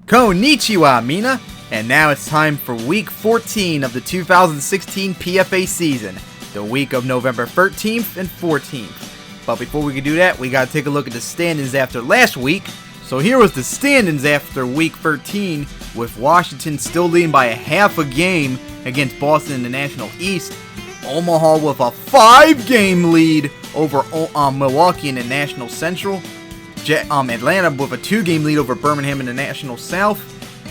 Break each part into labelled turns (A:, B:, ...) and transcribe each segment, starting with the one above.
A: Konnichiwa, Mina! And now it's time for Week 14 of the 2016 PFA season, the week of November 13th and 14th. But before we can do that, we gotta take a look at the standings after last week. So here was the standings after Week 13, with Washington still leading by a half a game against Boston in the National East. Omaha with a 5-game lead over Milwaukee in the National Central. Atlanta with a 2-game lead over Birmingham in the National South,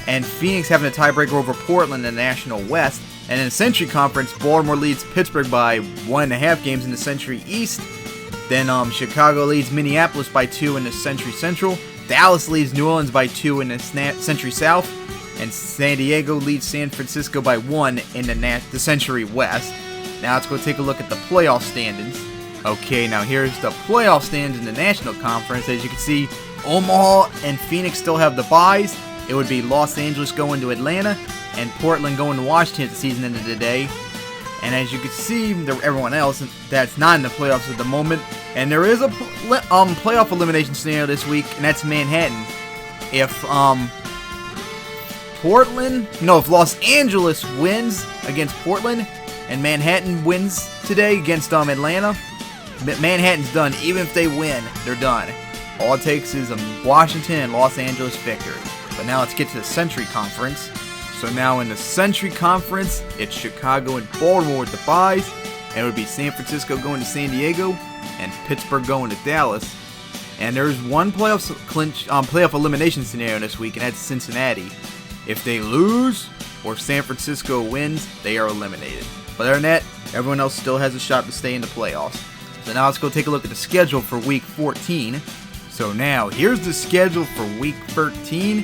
A: and Phoenix having a tiebreaker over Portland in the National West. And in the Century Conference, Baltimore leads Pittsburgh by 1.5 games in the Century East. Then Chicago leads Minneapolis by 2 in the Century Central. Dallas leads New Orleans by 2 in the Century South, and San Diego leads San Francisco by 1 in the Century West. Now let's go take a look at the playoff standings. Okay, now here's the playoff standings in the National Conference. As you can see, Omaha and Phoenix still have the byes. It would be Los Angeles going to Atlanta and Portland going to Washington at the season end of the day. And as you can see, everyone else that's not in the playoffs at the moment. And there is a playoff elimination scenario this week, and that's Manhattan. If if Los Angeles wins against Portland and Manhattan wins today against Atlanta, Manhattan's done. Even if they win, they're done. All it takes is a Washington and Los Angeles victory. But now let's get to the Century Conference. So now in the Century Conference, it's Chicago and Baltimore with the byes. And it would be San Francisco going to San Diego and Pittsburgh going to Dallas. And there's one playoff elimination scenario this week, and that's Cincinnati. If they lose or San Francisco wins, they are eliminated. But other than that, everyone else still has a shot to stay in the playoffs. So now let's go take a look at the schedule for Week 14. So now, here's the schedule for Week 13.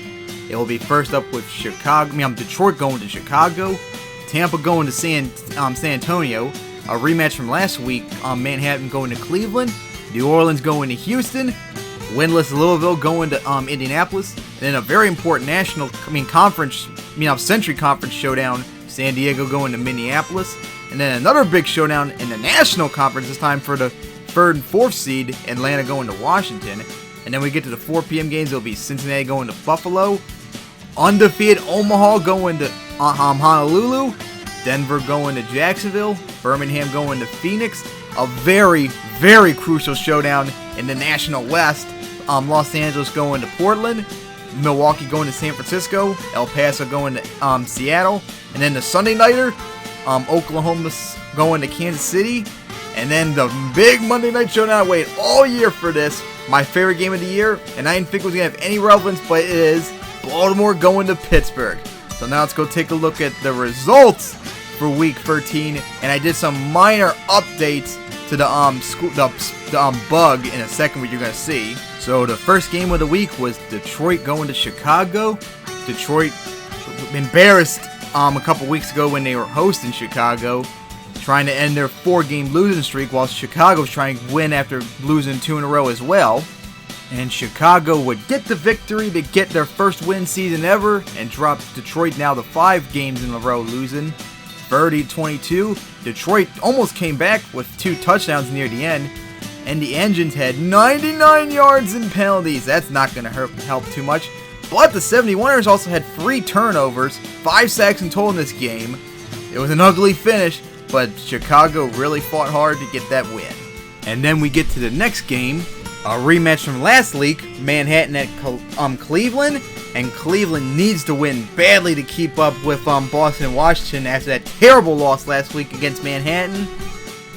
A: It will be first up with Detroit going to Chicago, Tampa going to San Antonio, a rematch from last week, Manhattan going to Cleveland, New Orleans going to Houston, winless Louisville going to Indianapolis, and then a very important Century Conference showdown, San Diego going to Minneapolis. And then another big showdown in the National Conference, this time for the 3rd and 4th seed, Atlanta going to Washington. And then we get to the 4 p.m. games. It'll be Cincinnati going to Buffalo, undefeated Omaha going to Honolulu, Denver going to Jacksonville, Birmingham going to Phoenix. A very, very crucial showdown in the National West. Los Angeles going to Portland, Milwaukee going to San Francisco, El Paso going to Seattle. And then the Sunday nighter, Oklahoma going to Kansas City. And then the big Monday night showdown. I waited all year for this. My favorite game of the year. And I didn't think it was going to have any relevance, but it is. Baltimore going to Pittsburgh. So now let's go take a look at the results for Week 13. And I did some minor updates to the bug in a second, what you're going to see. So the first game of the week was Detroit going to Chicago. Detroit embarrassed a couple weeks ago when they were hosting Chicago, trying to end their 4-game losing streak, while Chicago's trying to win after losing 2 in a row as well. And Chicago would get the victory to get their first win season ever and drop Detroit now to 5 games in a row losing. 30-22. Detroit almost came back with 2 touchdowns near the end, and the Engines had 99 yards in penalties. That's not going to help too much. But the 71ers also had 3 turnovers, 5 sacks in total in this game. It was an ugly finish, but Chicago really fought hard to get that win. And then we get to the next game, a rematch from last week, Manhattan at Cleveland. And Cleveland needs to win badly to keep up with Boston and Washington after that terrible loss last week against Manhattan.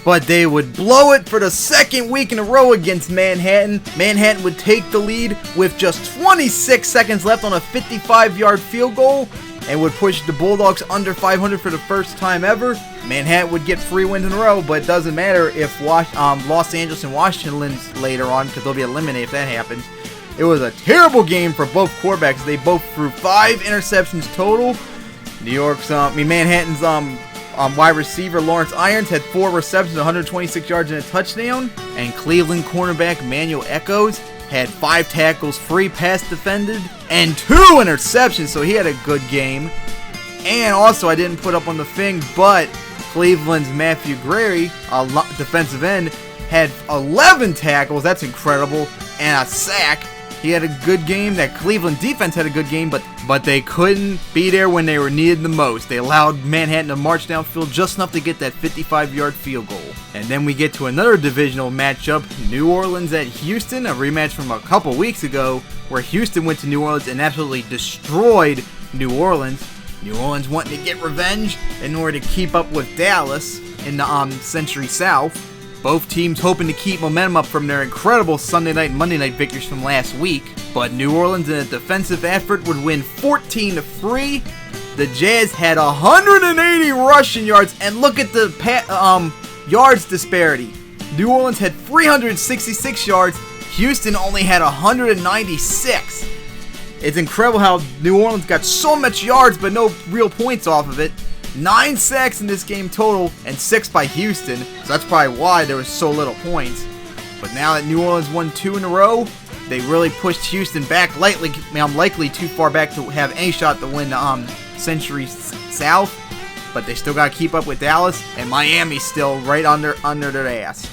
A: But they would blow it for the 2nd week in a row against Manhattan. Manhattan would take the lead with just 26 seconds left on a 55-yard field goal and would push the Bulldogs under 500 for the first time ever. Manhattan would get 3 wins in a row, but it doesn't matter if Los Angeles and Washington wins later on, because they'll be eliminated if that happens. It was a terrible game for both quarterbacks. They both threw 5 interceptions total. Manhattan's wide receiver Lawrence Irons had 4 receptions, 126 yards, and a touchdown. And Cleveland cornerback Manuel Echoes had 5 tackles, 3 pass defended, and 2 interceptions, so he had a good game. And also, I didn't put up on the thing, but Cleveland's Matthew Gray, a defensive end, had 11 tackles, that's incredible, and a sack. he had a good game. That Cleveland defense had a good game, but they couldn't be there when they were needed the most. They allowed Manhattan to march downfield just enough to get that 55-yard field goal. And then we get to another divisional matchup, New Orleans at Houston, a rematch from a couple weeks ago where Houston went to New Orleans and absolutely destroyed New Orleans. New Orleans wanting to get revenge in order to keep up with Dallas in the Century South. Both teams hoping to keep momentum up from their incredible Sunday night and Monday night victories from last week. But New Orleans in a defensive effort would win 14-3. The Jazz had 180 rushing yards, and look at the yards disparity. New Orleans had 366 yards. Houston only had 196. It's incredible how New Orleans got so much yards but no real points off of it. 9 sacks in this game total and 6 by Houston, so that's probably why there was so little points. But now that New Orleans won 2 in a row, they really pushed Houston back likely too far back to have any shot to win the Century South. But they still got to keep up with Dallas, and Miami's still right under their ass.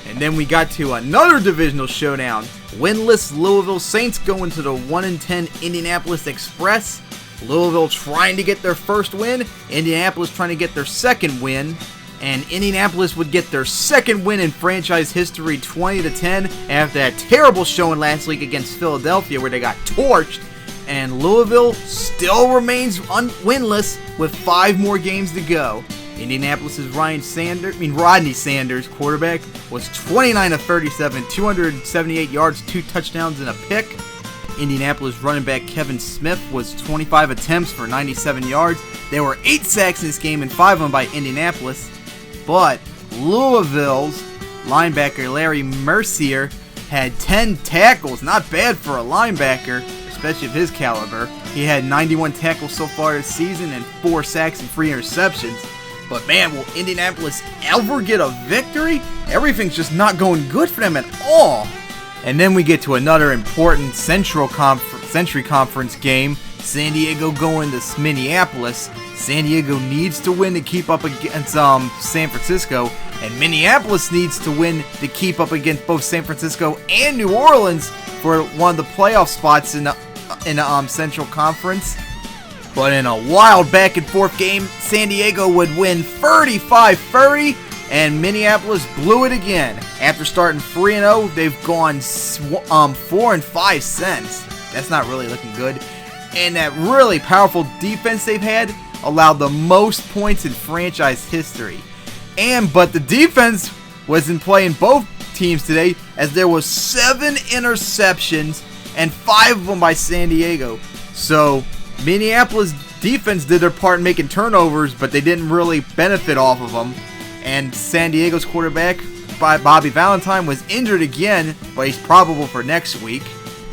A: And then we got to another divisional showdown. Winless Louisville Saints going to the 1-10 Indianapolis Express. Louisville trying to get their first win, Indianapolis trying to get their second win, and Indianapolis would get their second win in franchise history, 20-10, after that terrible showing last week against Philadelphia where they got torched. And Louisville still remains winless with 5 more games to go. Indianapolis' Rodney Sanders, quarterback, was 29 of 37, 278 yards, 2 touchdowns, and a pick. Indianapolis running back Kevin Smith was 25 attempts for 97 yards. There were 8 sacks in this game and 5 of them by Indianapolis. But Louisville's linebacker Larry Mercier had 10 tackles. Not bad for a linebacker, especially of his caliber. He had 91 tackles so far this season and 4 sacks and 3 interceptions. But man, will Indianapolis ever get a victory? Everything's just not going good for them at all. And then we get to another important Century Conference game. San Diego going to Minneapolis. San Diego needs to win to keep up against San Francisco. And Minneapolis needs to win to keep up against both San Francisco and New Orleans for one of the playoff spots in the Central Conference. But in a wild back and forth game, San Diego would win 35-30. And Minneapolis blew it again. After starting 3-0, they've gone 4-5 since. That's not really looking good. And that really powerful defense they've had allowed the most points in franchise history. But the defense was in play in both teams today, as there was 7 interceptions and 5 of them by San Diego. So Minneapolis defense did their part in making turnovers, but they didn't really benefit off of them. And San Diego's quarterback, Bobby Valentine, was injured again, but he's probable for next week.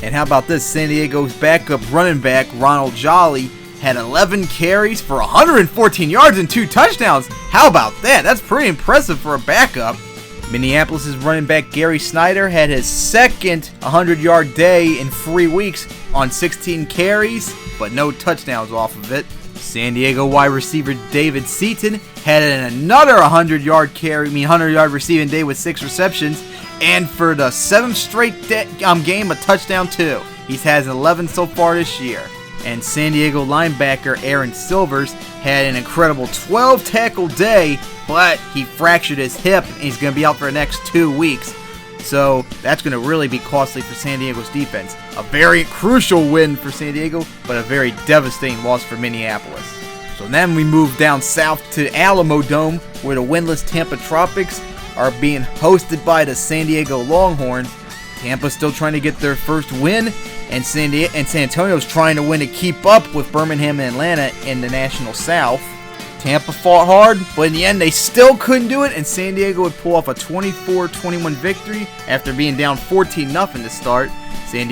A: And how about this? San Diego's backup running back, Ronald Jolly, had 11 carries for 114 yards and 2 touchdowns. How about that? That's pretty impressive for a backup. Minneapolis' running back, Gary Snyder, had his second 100-yard day in 3 weeks on 16 carries, but no touchdowns off of it. San Diego wide receiver David Seaton had another 100-yard receiving day with 6 receptions, and for the 7th straight game, a touchdown too. He has 11 so far this year. And San Diego linebacker Aaron Silvers had an incredible 12-tackle day, but he fractured his hip, and he's going to be out for the next 2 weeks. So that's going to really be costly for San Diego's defense. A very crucial win for San Diego, but a very devastating loss for Minneapolis. So then we move down south to Alamo Dome, where the winless Tampa Tropics are being hosted by the San Diego Longhorns. Tampa's still trying to get their first win, and San Antonio's trying to win to keep up with Birmingham and Atlanta in the National South. Tampa fought hard, but in the end they still couldn't do it, and San Diego would pull off a 24-21 victory after being down 14-0 to start. San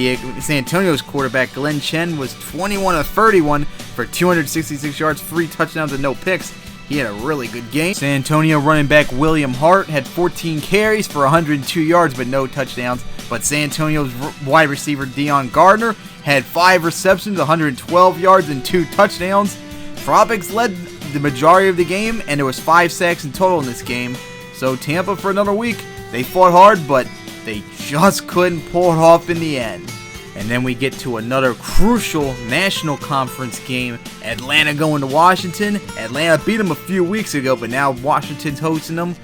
A: Antonio's quarterback Glenn Chen was 21 of 31 for 266 yards, 3 touchdowns, and no picks. He had a really good game. San Antonio running back William Hart had 14 carries for 102 yards but no touchdowns. But San Antonio's wide receiver Deion Gardner had 5 receptions, 112 yards, and 2 touchdowns. Tropics led the majority of the game, and there was 5 sacks in total in this game. So Tampa, for another week, they fought hard, but they just couldn't pull it off in the end. And then we get to another crucial National Conference game. Atlanta going to Washington. Atlanta beat them a few weeks ago, but now Washington's hosting them.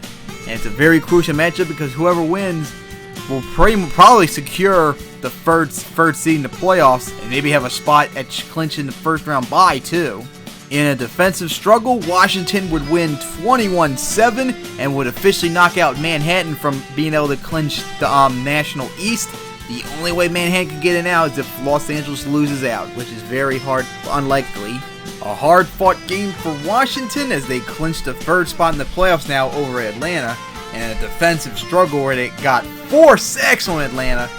A: And it's a very crucial matchup because whoever wins will probably secure the first seed in the playoffs and maybe have a spot at clinching the first round bye too. In a defensive struggle, Washington would win 21-7 and would officially knock out Manhattan from being able to clinch the National East. The only way Manhattan can get in now is if Los Angeles loses out, which is very unlikely. A hard-fought game for Washington as they clinch the third spot in the playoffs now over Atlanta, and a defensive struggle where they got 4 sacks on Atlanta,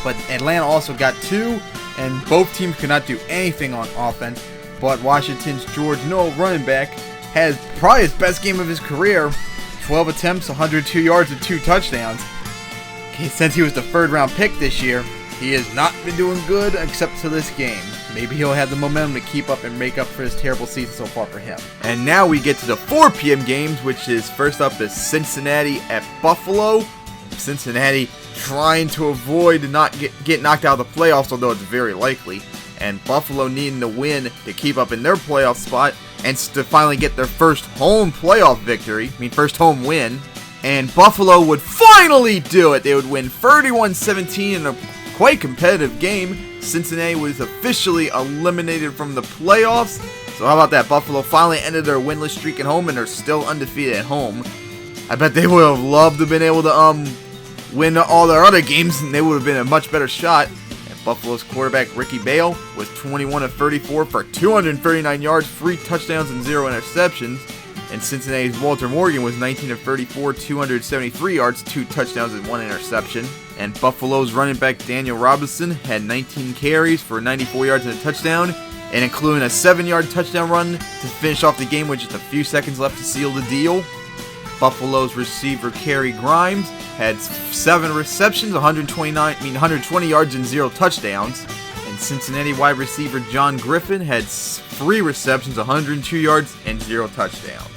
A: but Atlanta also got 2, and both teams could not do anything on offense. But Washington's George Noel, running back, had probably his best game of his career. 12 attempts, 102 yards, and 2 touchdowns. Since he was the third-round pick this year, he has not been doing good except to this game. Maybe he'll have the momentum to keep up and make up for his terrible season so far for him. And now we get to the 4 p.m. games, which is first up is Cincinnati at Buffalo. Cincinnati trying to avoid not get knocked out of the playoffs, although it's very likely. And Buffalo needing to win to keep up in their playoff spot and to finally get their first home playoff victory. First home win. And Buffalo would finally do it. They would win 31-17 in a quite competitive game. Cincinnati was officially eliminated from the playoffs. So how about that? Buffalo finally ended their winless streak at home and are still undefeated at home. I bet they would have loved to have been able to win all their other games, and they would have been a much better shot. And Buffalo's quarterback Ricky Bale was 21 of 34 for 239 yards, 3 touchdowns, and 0 interceptions. And Cincinnati's Walter Morgan was 19 of 34, 273 yards, 2 touchdowns, and 1 interception. And Buffalo's running back Daniel Robinson had 19 carries for 94 yards and a touchdown, and including a 7-yard touchdown run to finish off the game with just a few seconds left to seal the deal. Buffalo's receiver Kerry Grimes had 7 receptions, 120 yards, and 0 touchdowns. And Cincinnati wide receiver John Griffin had 3 receptions, 102 yards, and 0 touchdowns.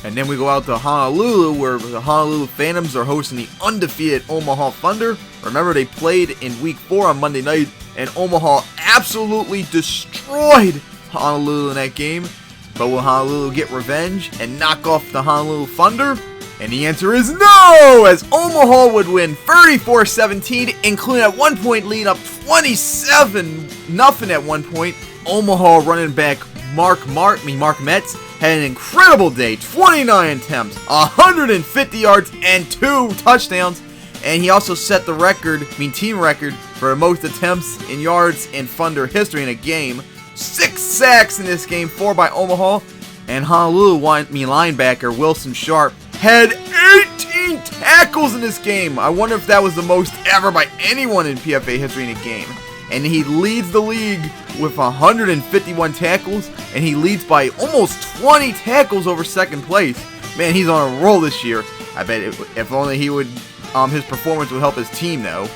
A: And then we go out to Honolulu, where the Honolulu Phantoms are hosting the undefeated Omaha Thunder. Remember, they played in Week 4 on Monday night, and Omaha absolutely destroyed Honolulu in that game. But will Honolulu get revenge and knock off the Honolulu Thunder? And the answer is no, as Omaha would win 34-17, including at one point leading up 27-0 at one point. Omaha running back Mark Metz had an incredible day, 29 attempts, 150 yards, and 2 touchdowns. And he also set the team record for most attempts in yards in Thunder history in a game. 6 sacks in this game, 4 by Omaha. And Honolulu linebacker Wilson Sharp had 18 tackles in this game. I wonder if that was the most ever by anyone in PFA history in a game. And he leads the league with 151 tackles, and he leads by almost 20 tackles over second place. Man, he's on a roll this year. I bet if only he would, his performance would help his team though.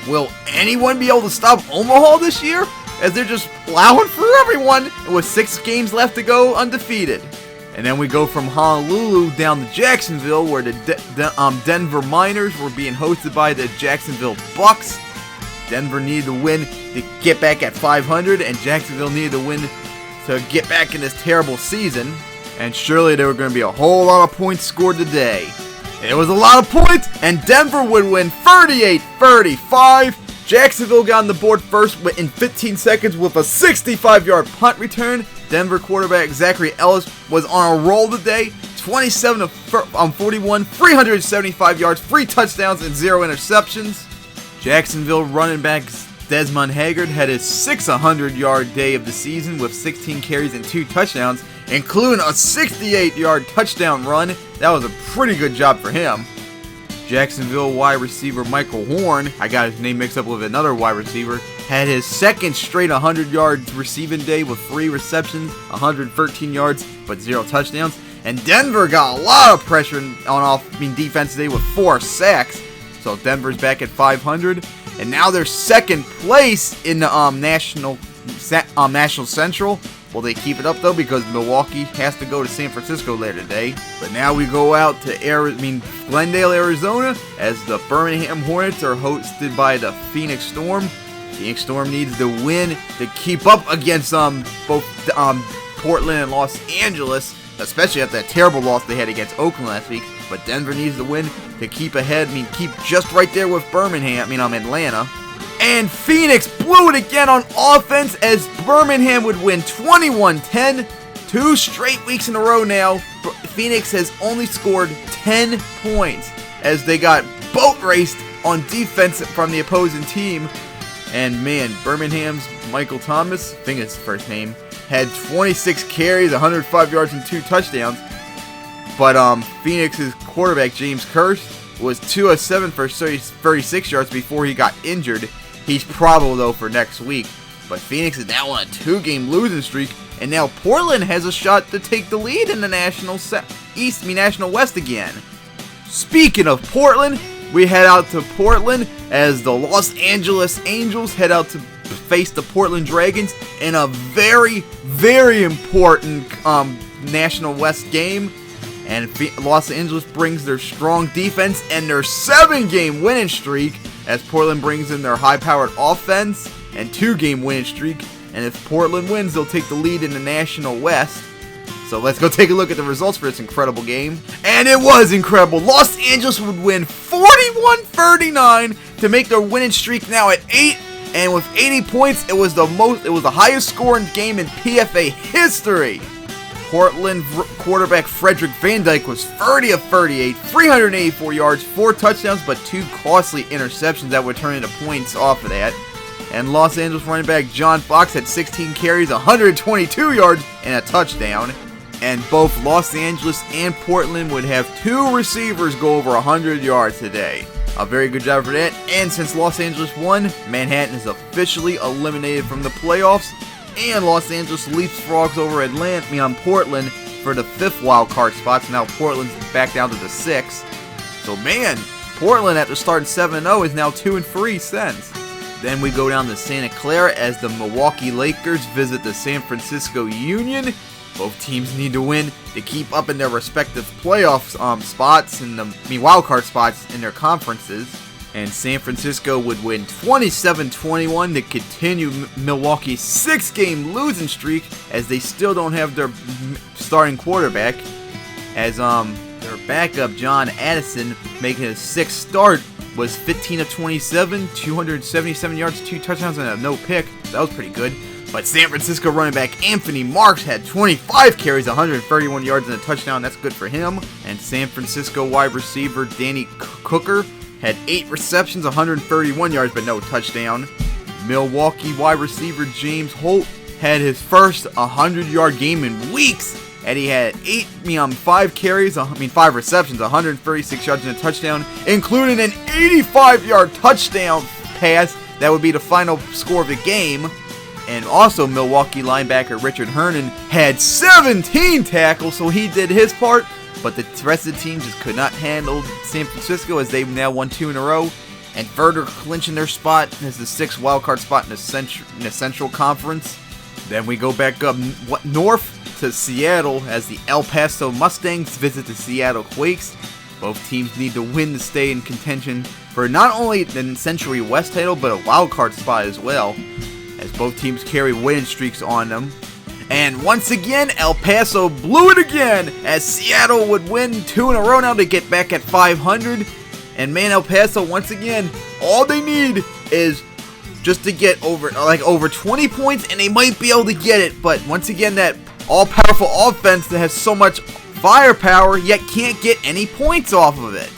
A: Will anyone be able to stop Omaha this year? As they're just plowing for everyone with 6 games left to go undefeated. And then we go from Honolulu down to Jacksonville, where the Denver Miners were being hosted by the Jacksonville Bucks. Denver needed to win to get back at 500, and Jacksonville needed to win to get back in this terrible season. And surely there were going to be a whole lot of points scored today. It was a lot of points, and Denver would win 38-35. Jacksonville got on the board first in 15 seconds with a 65-yard punt return. Denver quarterback Zachary Ellis was on a roll today. 27 of 41, 375 yards, 3 touchdowns, and 0 interceptions. Jacksonville running back Desmond Haggard had his 600-yard day of the season with 16 carries and 2 touchdowns, including a 68-yard touchdown run. That was a pretty good job for him. Jacksonville wide receiver Michael Horn, I got his name mixed up with another wide receiver, had his second straight 100-yard receiving day with 3 receptions, 113 yards, but 0 touchdowns. And Denver got a lot of pressure on defense today with 4 sacks. So Denver's back at 500, and now they're second place in the National Central. Will they keep it up though? Because Milwaukee has to go to San Francisco later today. But now we go out to Glendale, Arizona, as the Birmingham Hornets are hosted by the Phoenix Storm. Phoenix Storm needs the win to keep up against both Portland and Los Angeles, especially after that terrible loss they had against Oakland last week. But Denver needs the win to keep ahead. Keep just right there with Atlanta. And Phoenix blew it again on offense as Birmingham would win 21-10. 2 straight weeks in a row now. Phoenix has only scored 10 points as they got boat raced on defense from the opposing team. And man, Birmingham's Michael Thomas, I think it's his first name, had 26 carries, 105 yards, and 2 touchdowns. But Phoenix's quarterback, James Kearse, was 2 of 7 for 36 yards before he got injured. He's probable, though, for next week. But Phoenix is now on a 2-game losing streak, and now Portland has a shot to take the lead in the National West again. Speaking of Portland, we head out to Portland as the Los Angeles Angels head out to face the Portland Dragons in a very, very important National West game. And Los Angeles brings their strong defense and their 7-game winning streak as Portland brings in their high-powered offense and 2-game winning streak. And if Portland wins, they'll take the lead in the National West. So let's go take a look at the results for this incredible game. And it was incredible. Los Angeles would win 41-39 to make their winning streak now at 8. And with 80 points, it was the highest scoring game in PFA history. Portland quarterback Frederick Van Dyke was 30 of 38, 384 yards, 4 touchdowns, but 2 costly interceptions that would turn into points off of that. And Los Angeles running back John Fox had 16 carries, 122 yards, and a touchdown. And both Los Angeles and Portland would have 2 receivers go over 100 yards today. A very good job for that. And since Los Angeles won, Manhattan is officially eliminated from the playoffs. And Los Angeles leapfrogs over Portland for the 5th wild card spot. So now Portland's back down to the 6th. So man, Portland after starting 7-0 is now 2-3 since. Then we go down to Santa Clara as the Milwaukee Lakers visit the San Francisco Union. Both teams need to win to keep up in their respective playoff spots and the wild card spots in their conferences. And San Francisco would win 27-21 to continue Milwaukee's 6-game losing streak as they still don't have their starting quarterback. As their backup John Addison, making his 6th start, was 15 of 27, 277 yards, 2 touchdowns, and a no pick. That was pretty good. But San Francisco running back Anthony Marks had 25 carries, 131 yards, and a touchdown. That's good for him. And San Francisco wide receiver Danny Cooker had 8 receptions, 131 yards, but no touchdown. Milwaukee wide receiver James Holt had his first 100-yard game in weeks, and he had 5 receptions, 136 yards, and a touchdown, including an 85-yard touchdown pass that would be the final score of the game. And also Milwaukee linebacker Richard Herndon had 17 tackles, so he did his part. But the rest of the team just could not handle San Francisco as they've now won 2 in a row and further clinching their spot as the 6th wildcard spot in the Central Conference. Then we go back up north to Seattle as the El Paso Mustangs visit the Seattle Quakes. Both teams need to win to stay in contention for not only the Century West title but a wildcard spot as well, as both teams carry winning streaks on them. And once again, El Paso blew it again as Seattle would win 2 in a row now to get back at 500. And man, El Paso, once again, all they need is just to get over 20 points and they might be able to get it. But once again, that all-powerful offense that has so much firepower yet can't get any points off of it.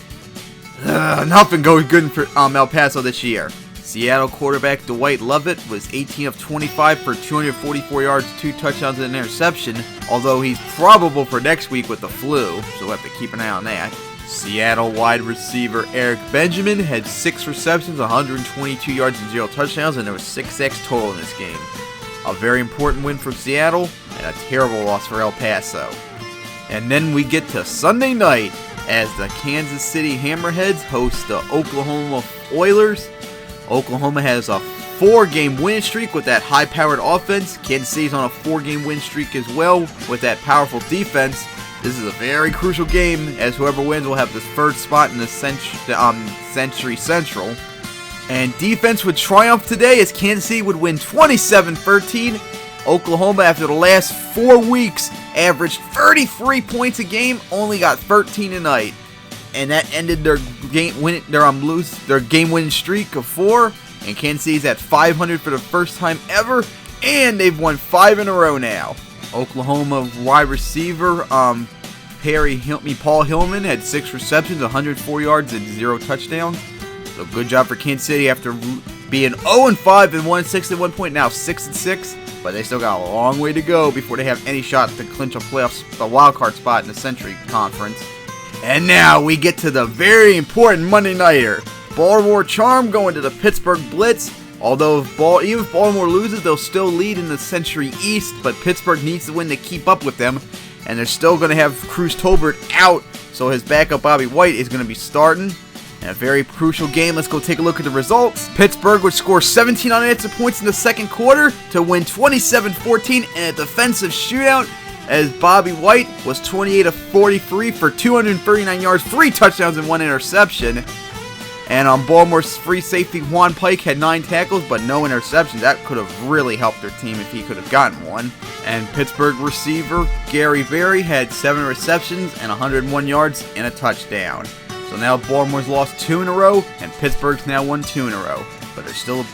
A: Nothing goes good for El Paso this year. Seattle quarterback Dwight Lovett was 18 of 25 for 244 yards, 2 touchdowns, and an interception, although he's probable for next week with the flu, so we'll have to keep an eye on that. Seattle wide receiver Eric Benjamin had 6 receptions, 122 yards, and 0 touchdowns, and there was 6 sacks total in this game. A very important win for Seattle, and a terrible loss for El Paso. And then we get to Sunday night as the Kansas City Hammerheads host the Oklahoma Oilers. Oklahoma has a 4-game win streak with that high-powered offense. Kansas City's on a 4-game win streak as well with that powerful defense. This is a very crucial game as whoever wins will have the first spot in the Century Central. And defense would triumph today as Kansas City would win 27-13. Oklahoma, after the last 4 weeks, averaged 33 points a game, only got 13 tonight. And that ended their game-winning streak of 4. And Kansas City's at 500 for the first time ever. And they've won 5 in a row now. Oklahoma wide receiver Paul Hillman had 6 receptions, 104 yards, and 0 touchdowns. So good job for Kansas City after being 0-5 and 1-6 at one point, now 6-6. But they still got a long way to go before they have any shot to clinch a wild card spot in the Century Conference. And now we get to the very important Monday Nighter. Baltimore Charm going to the Pittsburgh Blitz. Although even if Baltimore loses, they'll still lead in the Century East, but Pittsburgh needs to win to keep up with them. And they're still going to have Cruz Tolbert out, so his backup Bobby White is going to be starting. And a very crucial game. Let's go take a look at the results. Pittsburgh would score 17 unanswered points in the second quarter to win 27-14 in a defensive shootout, as Bobby White was 28 of 43 for 239 yards, 3 touchdowns, and 1 interception. And on Baltimore's free safety, Juan Pike had 9 tackles, but no interceptions. That could have really helped their team if he could have gotten one. And Pittsburgh receiver Gary Berry had 7 receptions and 101 yards and a touchdown. So now Baltimore's lost 2 in a row, and Pittsburgh's now won 2 in a row. But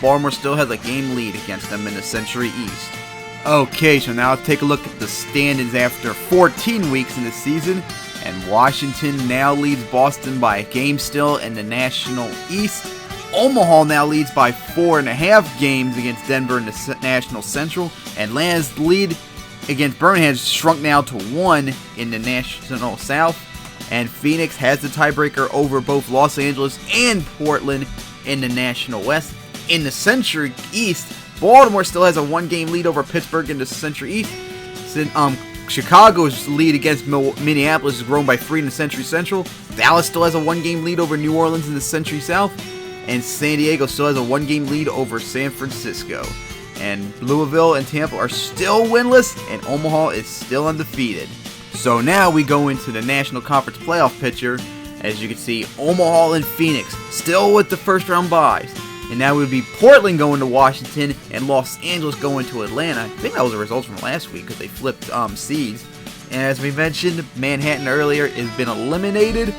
A: Baltimore still has a game lead against them in the Century East. Okay, so now let's take a look at the standings after 14 weeks in the season. And Washington now leads Boston by a game still in the National East. Omaha now leads by 4.5 games against Denver in the National Central. Atlanta's lead against Birmingham has shrunk now to 1 in the National South. And Phoenix has the tiebreaker over both Los Angeles and Portland in the National West. In the Century East, Baltimore still has a 1-game lead over Pittsburgh in the Century East. Chicago's lead against Minneapolis has grown by 3 in the Century Central. Dallas still has a 1-game lead over New Orleans in the Century South. And San Diego still has a 1-game lead over San Francisco. And Louisville and Tampa are still winless, and Omaha is still undefeated. So now we go into the National Conference playoff picture. As you can see, Omaha and Phoenix still with the first round byes. And now it would be Portland going to Washington and Los Angeles going to Atlanta. I think that was the results from last week because they flipped seeds. And as we mentioned, Manhattan earlier has been eliminated.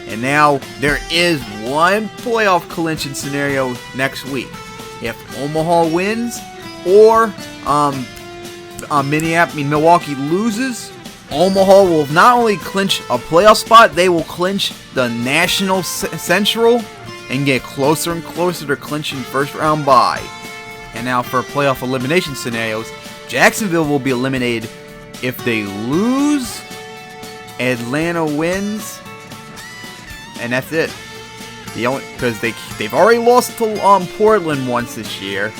A: And now there is one playoff clinching scenario next week. If Omaha wins or Milwaukee loses, Omaha will not only clinch a playoff spot, they will clinch the National Central and get closer and closer to clinching first round bye. And now for playoff elimination scenarios, Jacksonville will be eliminated if they lose, Atlanta wins, and that's it. Because they've already lost to Portland once this year.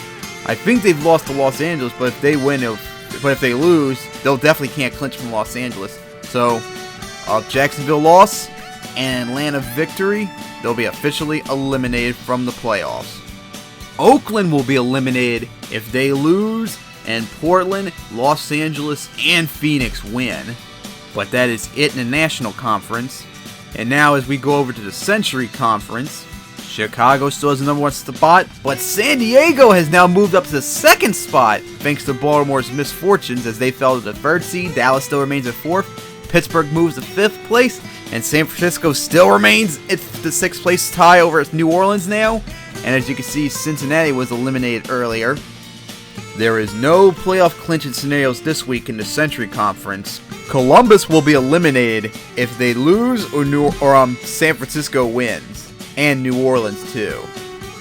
A: I think they've lost to Los Angeles, but if they win, if they lose, they'll definitely can't clinch from Los Angeles. So, Jacksonville loss and Atlanta victory, they'll be officially eliminated from the playoffs. Oakland will be eliminated if they lose and Portland, Los Angeles, and Phoenix win. But that is it in the National Conference. And now as we go over to the Century Conference, Chicago still has the number 1 spot, but San Diego has now moved up to the 2nd spot thanks to Baltimore's misfortunes as they fell to the 3rd seed. Dallas still remains at 4th. Pittsburgh moves to 5th place, and San Francisco still remains at the 6th place tie over New Orleans now. And as you can see, Cincinnati was eliminated earlier. There is no playoff clinching scenarios this week in the Century Conference. Columbus will be eliminated if they lose or San Francisco wins, and New Orleans too.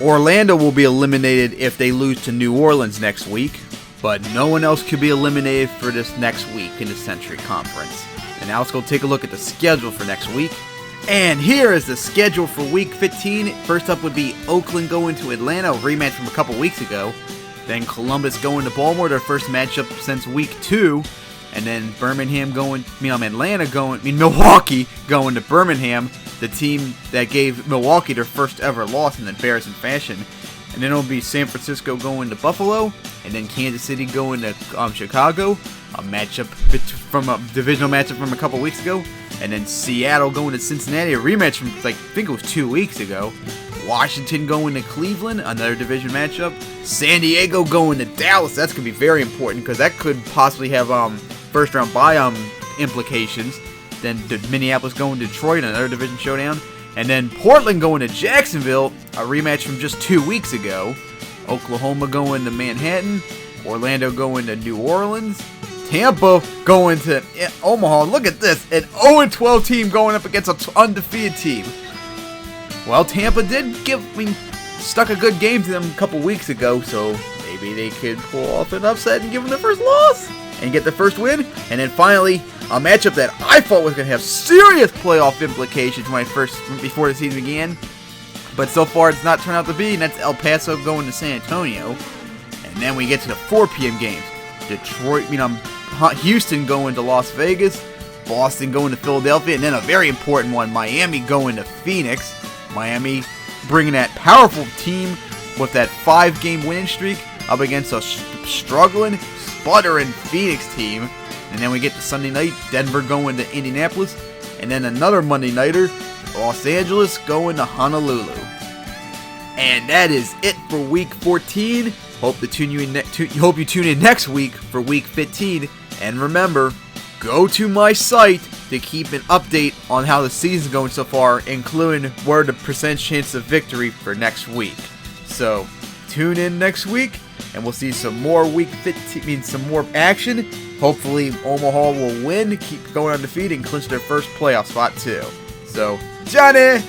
A: Orlando will be eliminated if they lose to New Orleans next week, but no one else could be eliminated for this next week in the Century Conference. And now let's go take a look at the schedule for next week. And here is the schedule for Week 15. First up would be Oakland going to Atlanta, a rematch from a couple weeks ago. Then Columbus going to Baltimore, their first matchup since Week 2. And then Milwaukee going to Birmingham, the team that gave Milwaukee their first ever loss in embarrassing fashion. And then it'll be San Francisco going to Buffalo, and then Kansas City going to Chicago, a matchup from a divisional matchup from a couple weeks ago. And then Seattle going to Cincinnati, a rematch from I think it was 2 weeks ago. Washington going to Cleveland, another division matchup. San Diego going to Dallas. That's going to be very important because that could possibly have first round bye implications. Then Minneapolis going to Detroit, another division showdown. And then Portland going to Jacksonville, a rematch from just 2 weeks ago. Oklahoma going to Manhattan. Orlando going to New Orleans. Tampa going to Omaha. Look at this, an 0-12 team going up against an undefeated team. Well, Tampa did stuck a good game to them a couple weeks ago, so maybe they could pull off an upset and give them their first loss and get the first win. And then finally, a matchup that I thought was going to have serious playoff implications before the season began, but so far it's not turned out to be, and that's El Paso going to San Antonio. And then we get to the 4 p.m. games. Houston going to Las Vegas, Boston going to Philadelphia, and then a very important one, Miami going to Phoenix. Miami bringing that powerful team with that 5-game winning streak up against a struggling, sputtering Phoenix team. And then we get to Sunday night, Denver going to Indianapolis, and then another Monday nighter, Los Angeles going to Honolulu. And that is it for Week 14. Hope you tune in next week for Week 15. And remember, go to my site to keep an update on how the season's going so far, including what are the percentage chance of victory for next week. So tune in next week, and we'll see some more Week 15, some more action. Hopefully Omaha will win, keep going undefeated, and clinch their first playoff spot too. So, Johnny!